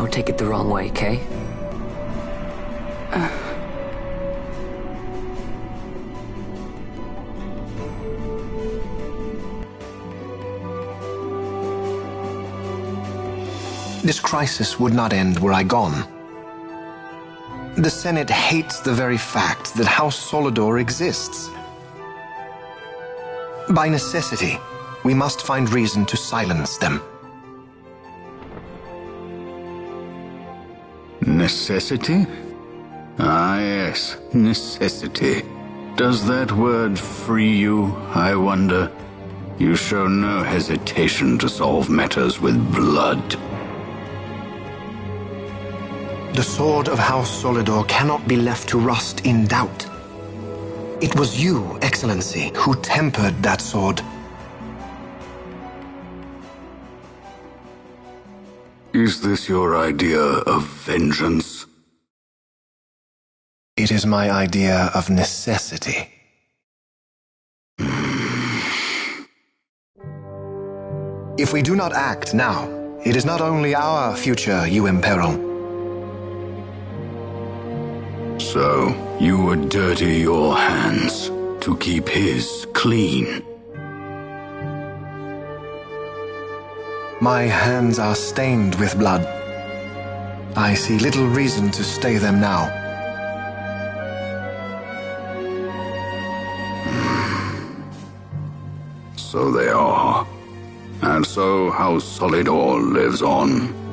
Don't take it the wrong way, Kay? This crisis would not end were I gone. The Senate hates the very fact that House Solidor exists. By necessity, we must find reason to silence them. Necessity? Ah, yes, necessity. Does that word free you, I wonder? You show no hesitation to solve matters with blood. The sword of House Solidor cannot be left to rust in doubt. It was you, Excellency, who tempered that sword. Is this your idea of vengeance? It is my idea of necessity. If we do not act now, it is not only our future you imperil. So, you would dirty your hands to keep his clean. My hands are stained with blood. I see little reason to stay them now. So they are. And so House Solidor lives on.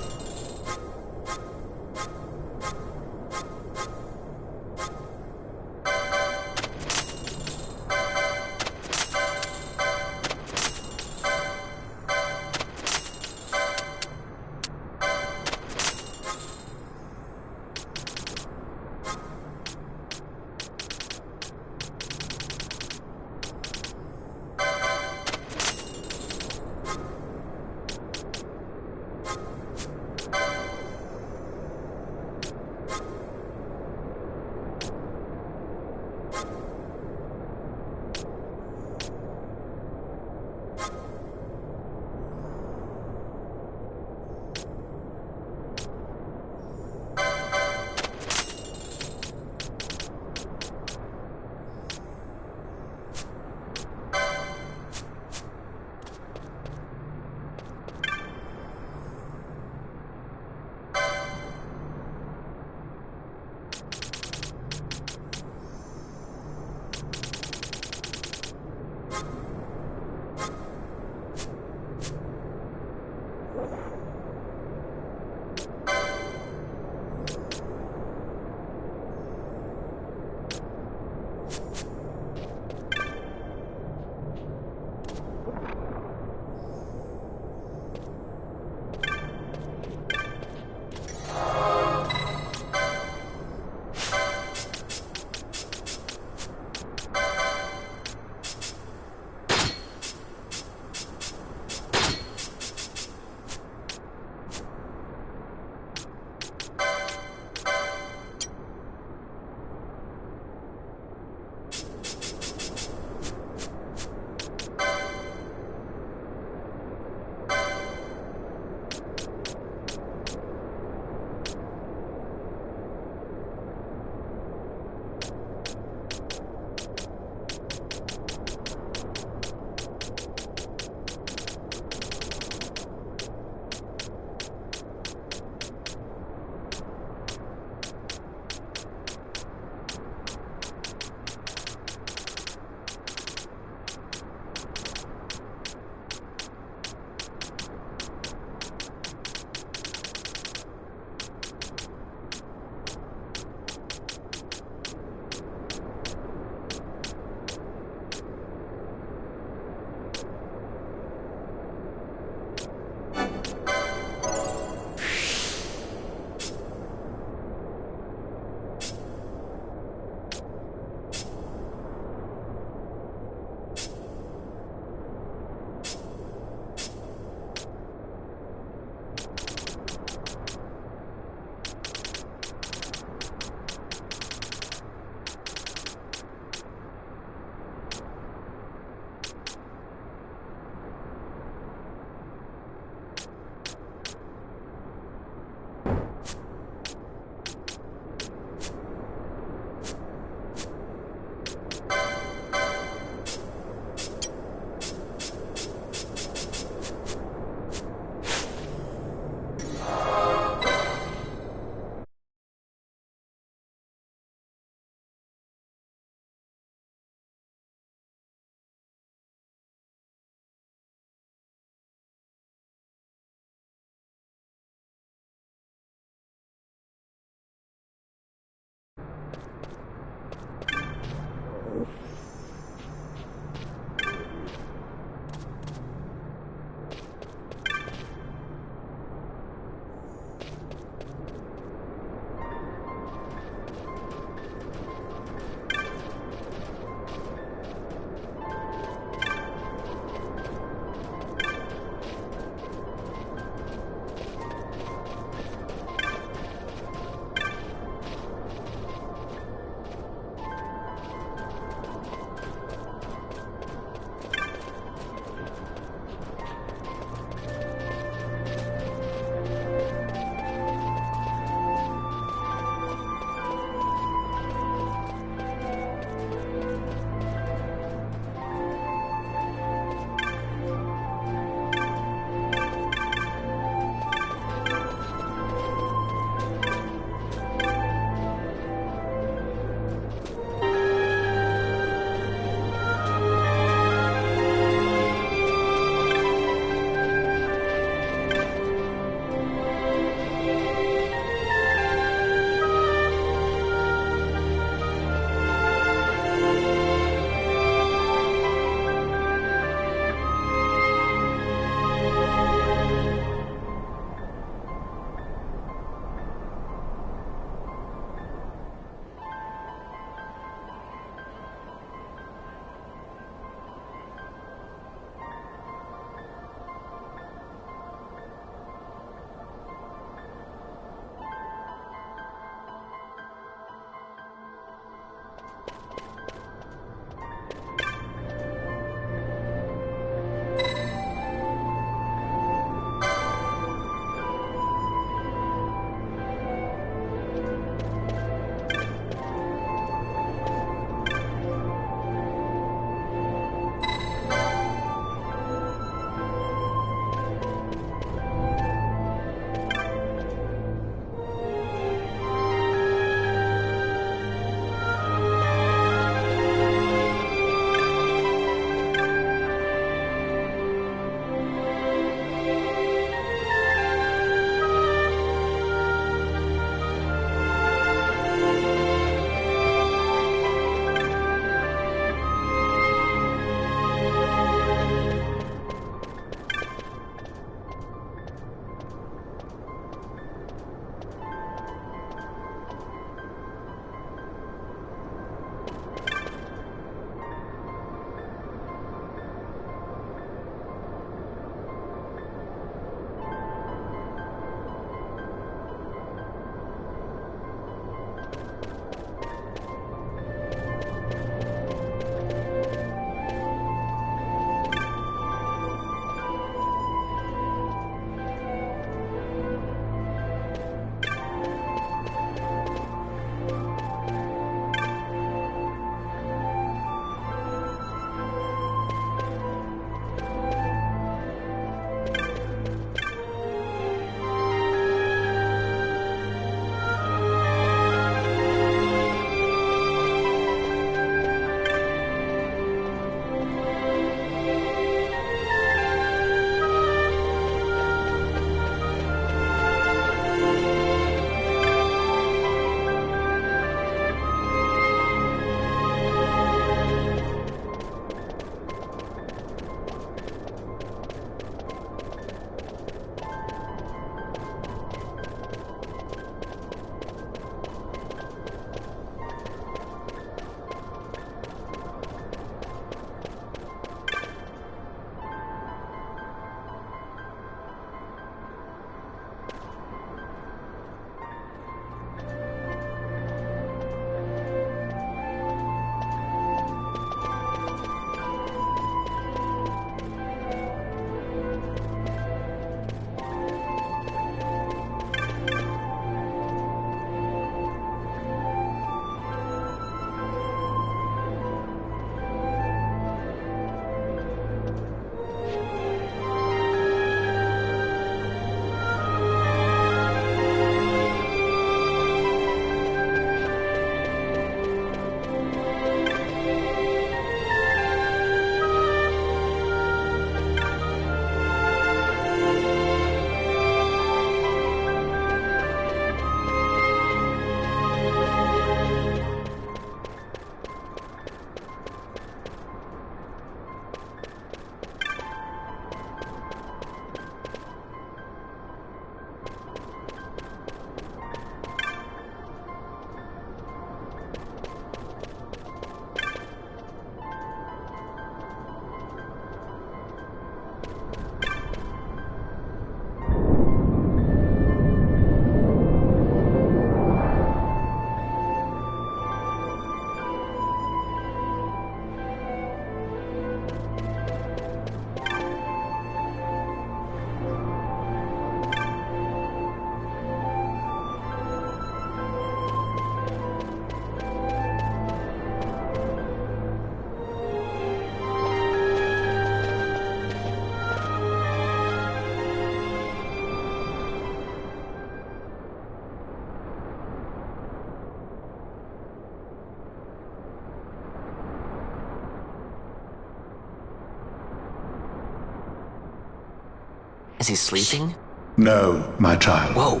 Is he sleeping? No, my child. Whoa.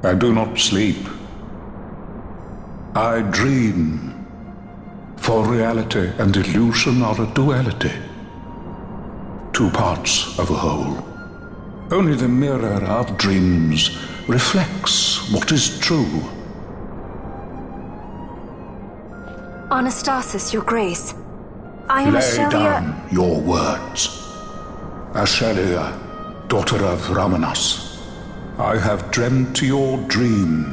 I do not sleep. I dream. For reality and illusion are a duality. Two parts of a whole. Only the mirror of dreams reflects what is true. Anastasis, Your Grace. I am Lay Ashelia. down your words. Ashelia, daughter of Ramanas, I have dreamt your dream.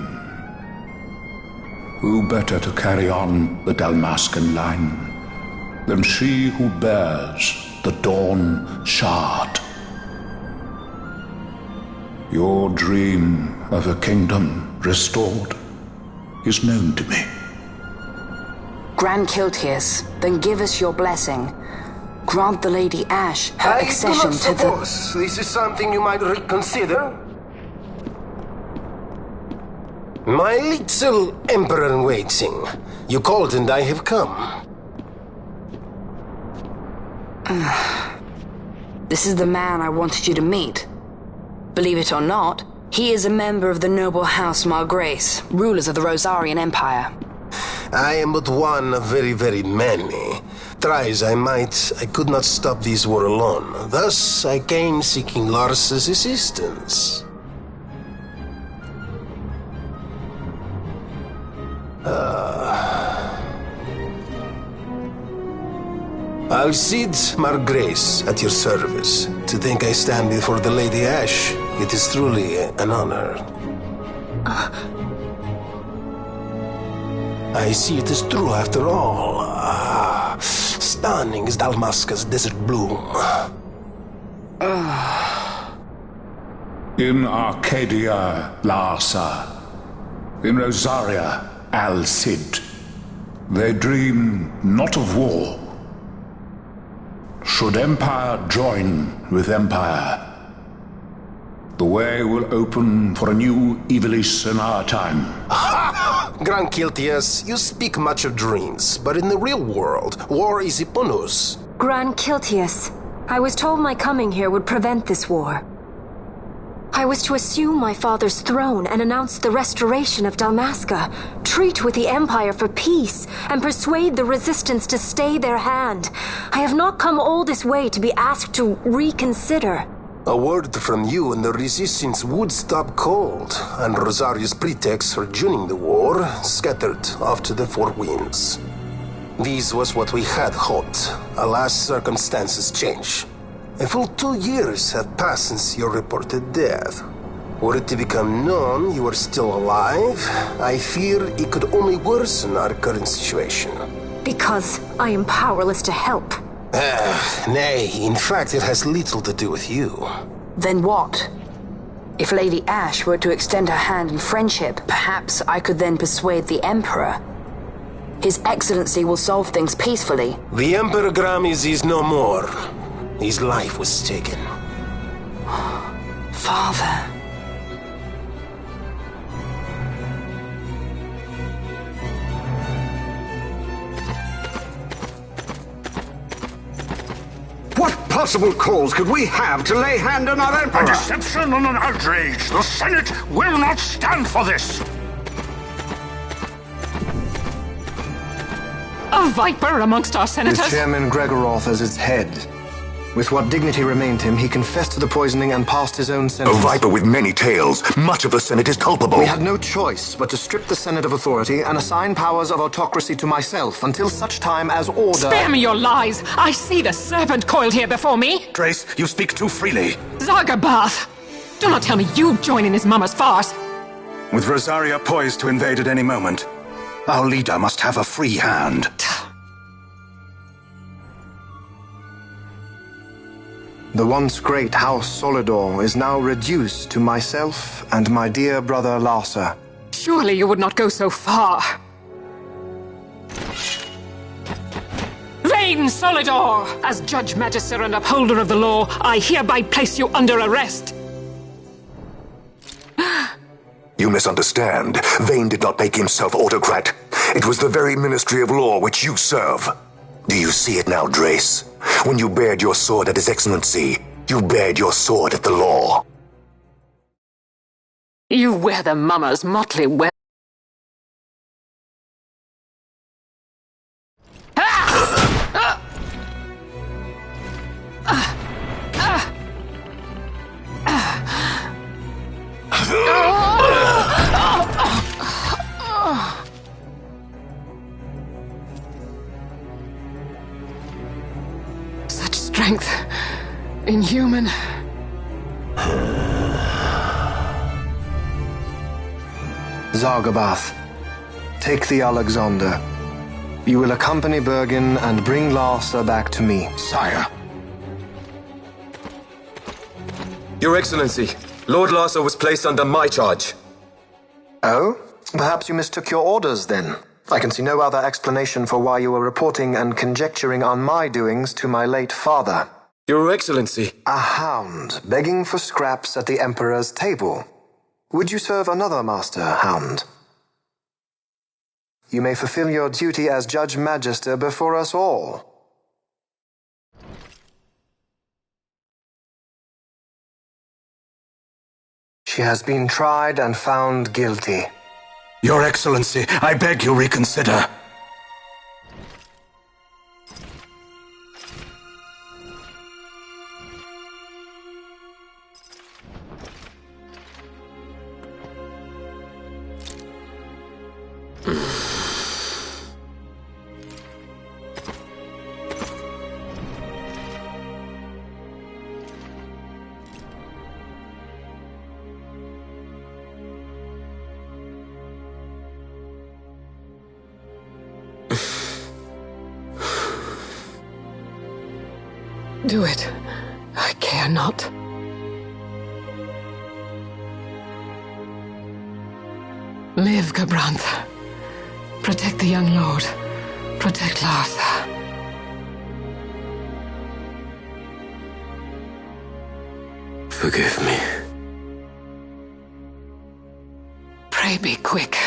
Who better to carry on the Dalmascan line than she who bears the Dawn Shard? Your dream of a kingdom restored is known to me. Grand Kiltius, then give us your blessing. Grant the Lady Ash her accession to the... I do not suppose this is something you might reconsider. My little emperor-in-waiting. You called and I have come. This is the man I wanted you to meet. Believe it or not, he is a member of the noble house Margrace, rulers of the Rosarian Empire. I am but one of very, very many. Try as I might, I could not stop this war alone. Thus, I came seeking Lars's assistance. Alcide Margrace at your service. To think I stand before the Lady Ash, it is truly an honor. I see it is true after all. Stunning is Dalmasca's desert bloom. In Arcadia, Larsa. In Rosaria, Alcid. They dream not of war. Should empire join with empire, the way will open for a new Ivalice in our time. Grand Kiltius, you speak much of dreams, but in the real world, war is upon us. Grand Kiltius, I was told my coming here would prevent this war. I was to assume my father's throne and announce the restoration of Dalmasca, treat with the Empire for peace, and persuade the Resistance to stay their hand. I have not come all this way to be asked to reconsider. A word from you and the Resistance would stop cold, and Rosaria's pretext for joining the war scattered off to the four winds. This was what we had hoped. Alas, circumstances change. A full 2 years have passed since your reported death. Were it to become known you are still alive, I fear it could only worsen our current situation. Because I am powerless to help. Nay, in fact it has little to do with you. Then what? If Lady Ash were to extend her hand in friendship, perhaps I could then persuade the Emperor. His Excellency will solve things peacefully. The Emperor Gramis is no more. His life was taken. Father. What possible cause could we have to lay hand on our Emperor? A deception and an outrage! The Senate will not stand for this! A viper amongst our senators? With Chairman Gregoroth as its head. With what dignity remained him, he confessed to the poisoning and passed his own A sentence. viper with many tails. Much of the Senate is culpable. We had no choice but to strip the Senate of authority and assign powers of autocracy to myself until such time as order... Spare me your lies! I see the serpent coiled here before me! Grace, you speak too freely. Zargabath! Do not tell me you join in his mama's farce! With Rosaria poised to invade at any moment, our leader must have a free hand. The once great House Solidor is now reduced to myself and my dear brother Larsa. Surely you would not go so far. Vain Solidor! As Judge Magister and upholder of the law, I hereby place you under arrest. You misunderstand. Vane did not make himself autocrat. It was the very Ministry of Law which you serve. Do you see it now, Drace? When you bared your sword at His Excellency, you bared your sword at the law. You wear the mama's motley wear. Such strength. Inhuman. Zargabath, take the Alexander. You will accompany Bergen and bring Larsa back to me. Sire. Your Excellency, Lord Larsa was placed under my charge. Oh? Perhaps you mistook your orders then. I can see no other explanation for why you were reporting and conjecturing on my doings to my late father. Your Excellency. A hound begging for scraps at the Emperor's table. Would you serve another master, hound? You may fulfill your duty as Judge Magister before us all. She has been tried and found guilty. Your Excellency, I beg you reconsider. Do it. I care not. Live, Gabrantha. Protect the young lord. Protect Larsa. Forgive me. Pray be quick.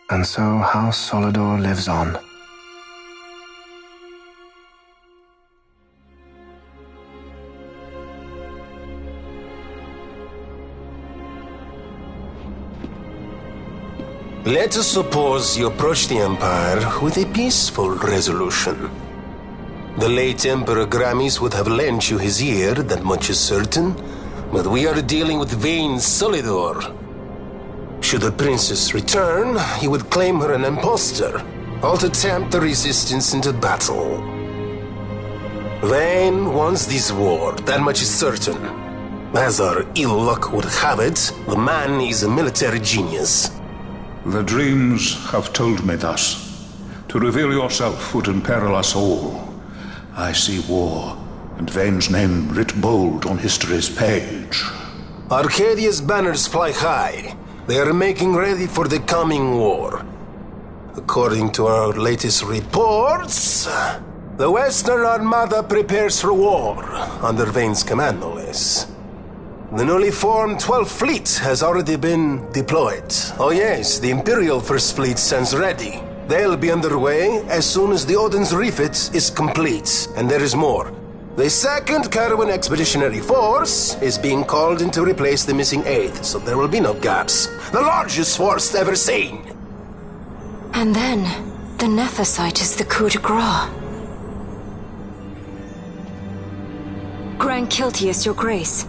And so House Solidor lives on. Let us suppose you approach the Empire with a peaceful resolution. The late Emperor Gramis would have lent you his ear, that much is certain, but we are dealing with vain Solidor. Should the princess return, he would claim her an impostor, or to tempt the resistance into battle. Vayne wants this war, that much is certain. As our ill luck would have it, the man is a military genius. The dreams have told me thus. To reveal yourself would imperil us all. I see war, and Vayne's name writ bold on history's page. Arcadia's banners fly high. They are making ready for the coming war. According to our latest reports, the Western Armada prepares for war, under Vayne's command, no less. The newly formed 12th Fleet has already been deployed. Oh yes, the Imperial First Fleet stands ready. They'll be underway as soon as the Odin's refit is complete. And there is more. The 2nd Caravan Expeditionary Force is being called in to replace the missing 8th, so there will be no gaps. The largest force ever seen! And then, the Nethicite is the coup de grace. Grand Kiltius, your grace.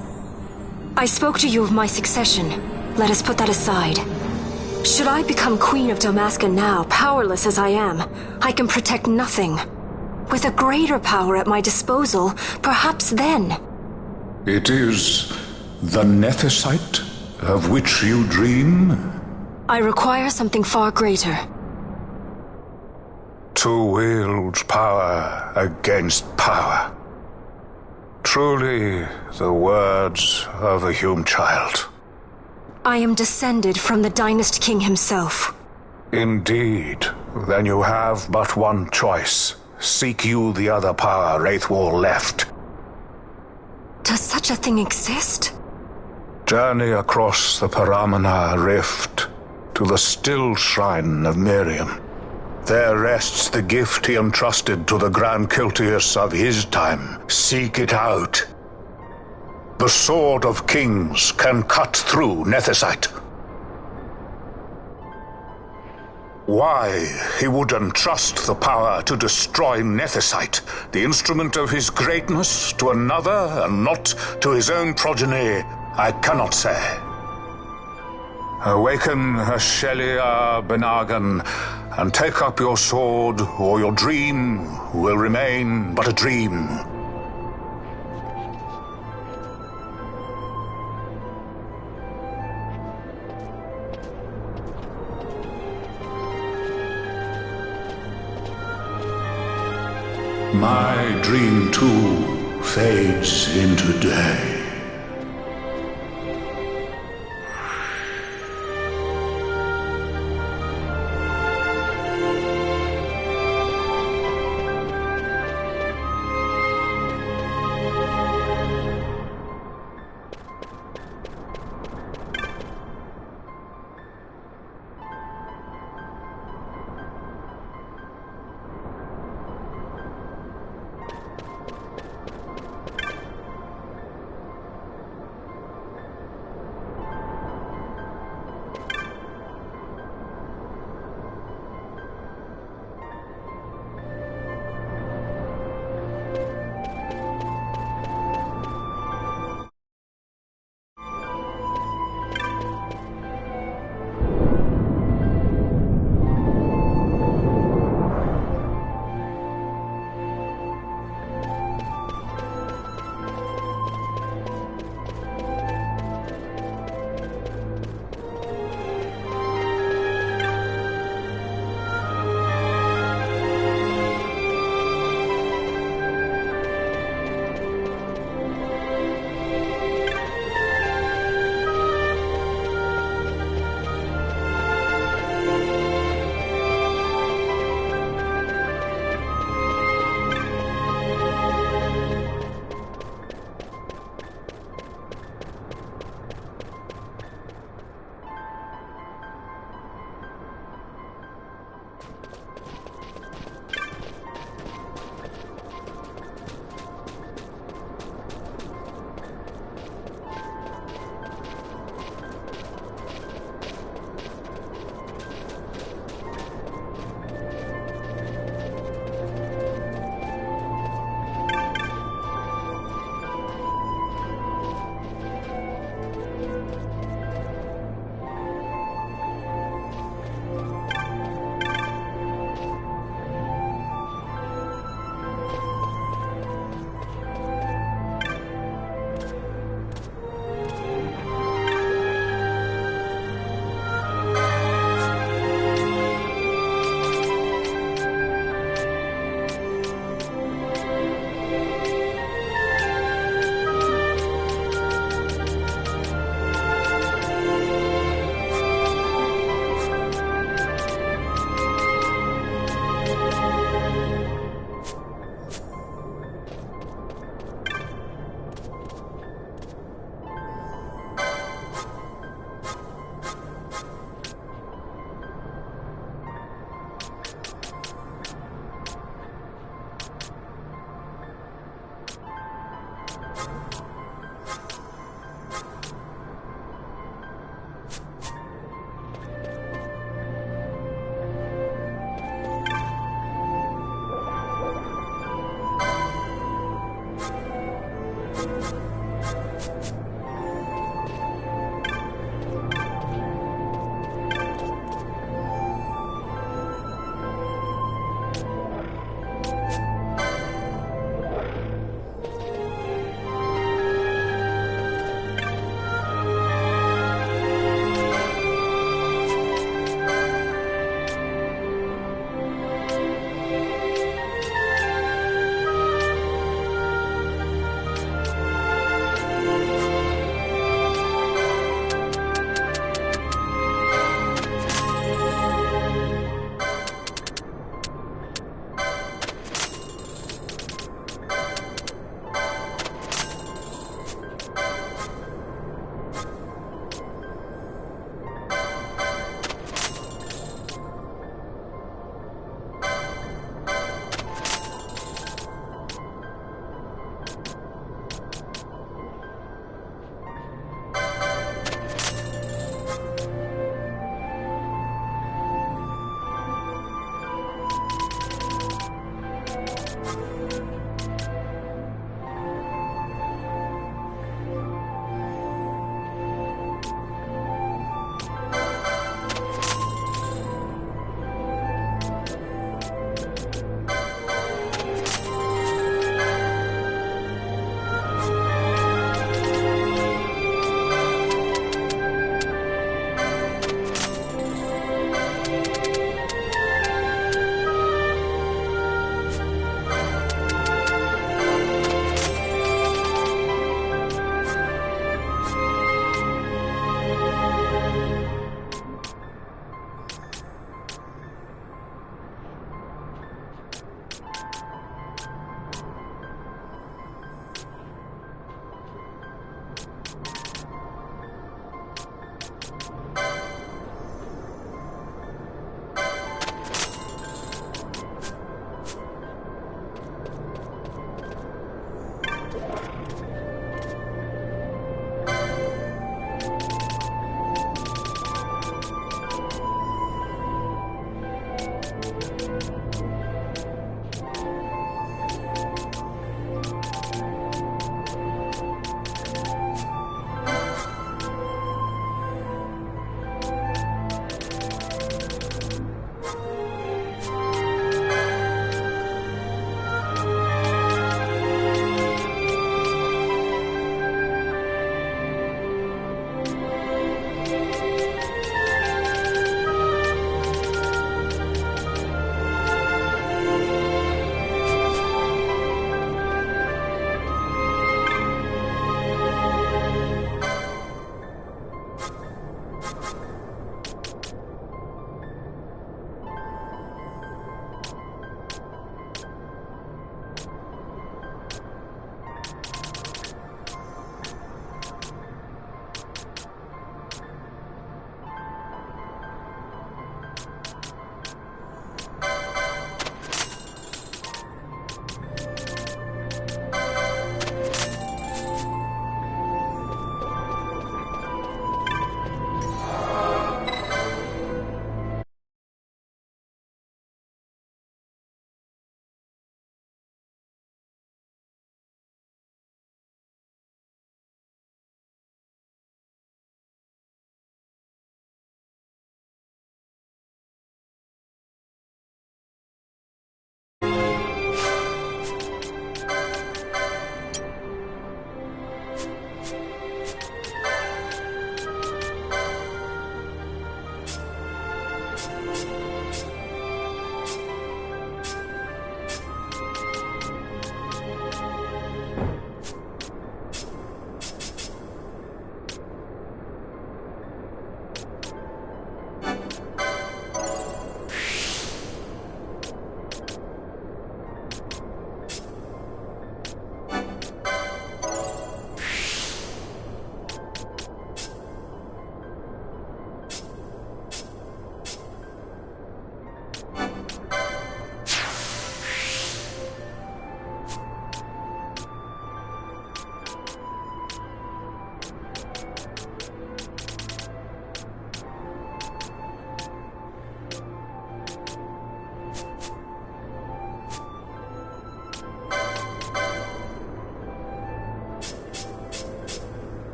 I spoke to you of my succession. Let us put that aside. Should I become Queen of Dalmasca now, powerless as I am, I can protect nothing. With a greater power at my disposal, perhaps then. It is the Nethicite of which you dream? I require something far greater. To wield power against power. Truly, the words of a Hume child. I am descended from the Dynast King himself. Indeed. Then you have but one choice. Seek you the other power Wraithwall left. Does such a thing exist? Journey across the Paramana Rift to the still shrine of Miriam. There rests the gift he entrusted to the Grand Kiltius of his time. Seek it out. The Sword of Kings can cut through Nethicite. Why he would entrust the power to destroy Nethicite, the instrument of his greatness, to another and not to his own progeny, I cannot say. Awaken, Shelia Benagan, and take up your sword, or your dream will remain but a dream. My dream too fades into day.